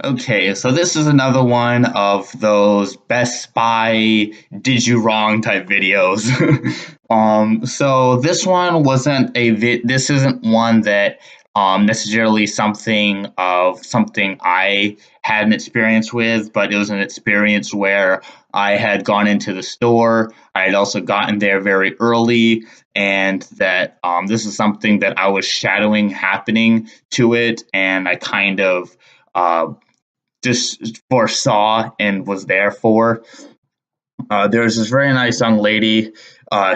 Okay, so this is another one of those Best Buy did you wrong type videos. So this one wasn't this isn't one that necessarily something I had an experience with, but it was an experience where I had gone into the store. I had also gotten there very early, and that this is something that I was shadowing happening to it, and I kind of uh, just foresaw and was there for. There was this very nice young lady.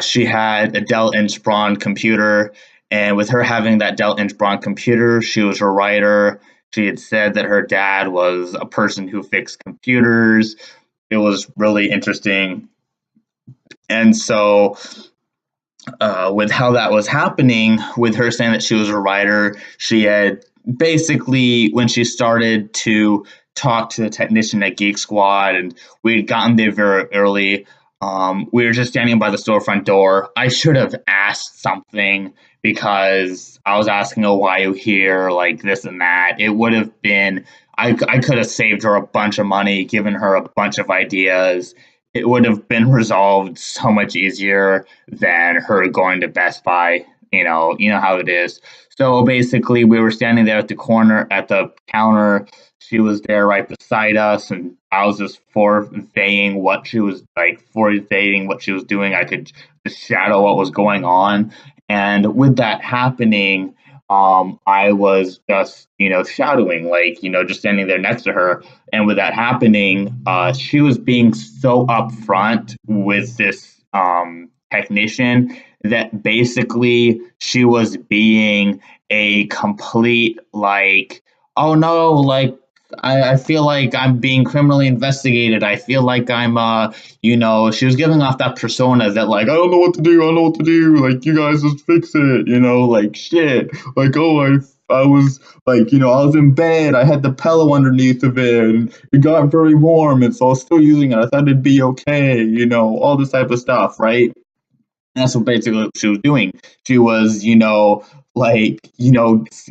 She had a Dell Inspiron computer, and with her having that Dell Inspiron computer, she was a writer. She had said that her dad was a person who fixed computers. It was really interesting. And so, with how that was happening, with her saying that she was a writer, she had basically, when she started to talk to the technician at Geek Squad, and we had gotten there very early. We were just standing by the storefront door. I should have asked something because I was asking, "Oh, why are you here?" Like this and that. It would have been, I could have saved her a bunch of money, given her a bunch of ideas. It would have been resolved so much easier than her going to Best Buy. You know how it is. So basically, we were standing there at the corner at the counter. She was there right beside us, and I was just foreveying what she was doing. I could just shadow what was going on, and with that happening, I was just shadowing, like just standing there next to her, and with that happening, she was being so upfront with this technician that basically she was being a complete, like, oh no, like I feel like I'm being criminally investigated. I feel like she was giving off that persona that, like, I don't know what to do, I don't know what to do, like, you guys just fix it, like, shit. Like, oh, I was like, I was in bed, I had the pillow underneath of it, and it got very warm, and so I was still using it. I thought it'd be okay, all this type of stuff, right? That's what basically what she was doing. She was,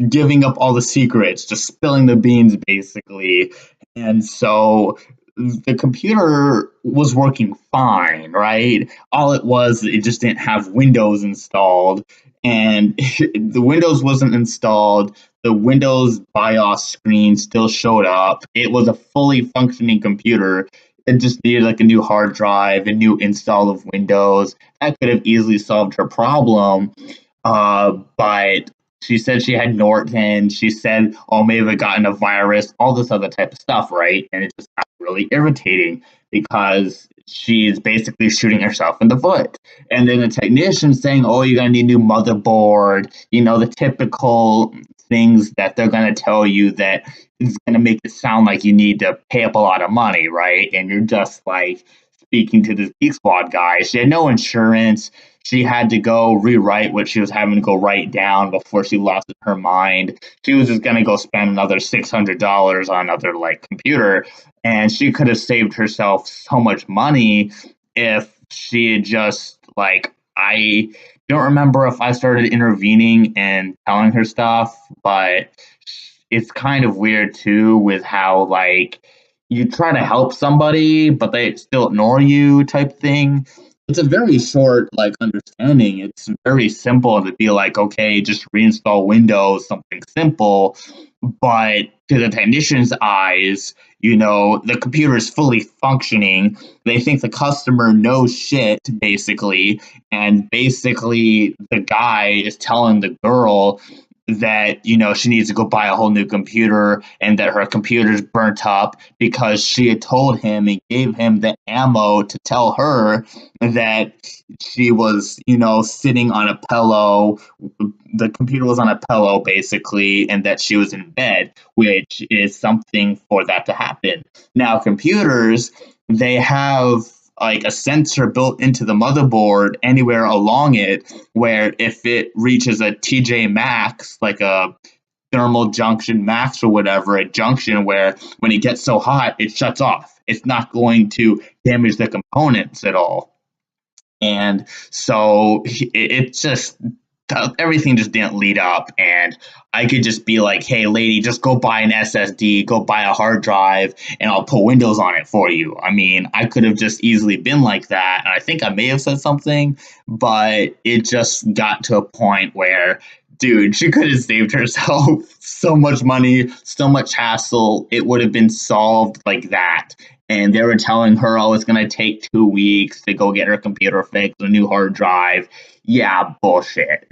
giving up all the secrets, just spilling the beans, basically. And so the computer was working fine, right? All it was, it just didn't have Windows installed. And the Windows wasn't installed. The Windows BIOS screen still showed up. It was a fully functioning computer. It just needed like a new hard drive, a new install of Windows. That could have easily solved her problem. But she said she had Norton. She said, oh, maybe it gotten a virus, all this other type of stuff, right? And it just got really irritating because she's basically shooting herself in the foot. And then the technician saying, oh, you're going to need a new motherboard, the typical things that they're going to tell you that is going to make it sound like you need to pay up a lot of money, right? And you're just like speaking to this Geek Squad guy. She had no insurance. She had to go rewrite what she was having to go write down before she lost her mind. She was just going to go spend another $600 on another like computer, and she could have saved herself so much money if she had just like I don't remember if I started intervening and telling her stuff, but it's kind of weird too with how like you try to help somebody but they still ignore you type thing. It's a very short like understanding. It's very simple to be like, okay, just reinstall Windows, something simple. But to the technician's eyes, the computer is fully functioning. They think the customer knows shit, basically. And basically, the guy is telling the girl that she needs to go buy a whole new computer and that her computer's burnt up because she had told him and gave him the ammo to tell her that she was sitting on a pillow. The computer was on a pillow basically, and that she was in bed, which is something for that to happen. Now computers, they have like a sensor built into the motherboard anywhere along it, where if it reaches a TJ max, like a thermal junction max or whatever, a junction where when it gets so hot, it shuts off. It's not going to damage the components at all. And so it's just everything just didn't lead up, and I could just be like, hey lady, just go buy an SSD, go buy a hard drive, and I'll put Windows on it for you. I mean, I could have just easily been like that, and I think I may have said something, but it just got to a point where, dude, she could have saved herself so much money, so much hassle. It would have been solved like that. And they were telling her, oh, it's going to take 2 weeks to go get her computer fixed, a new hard drive. Yeah, bullshit.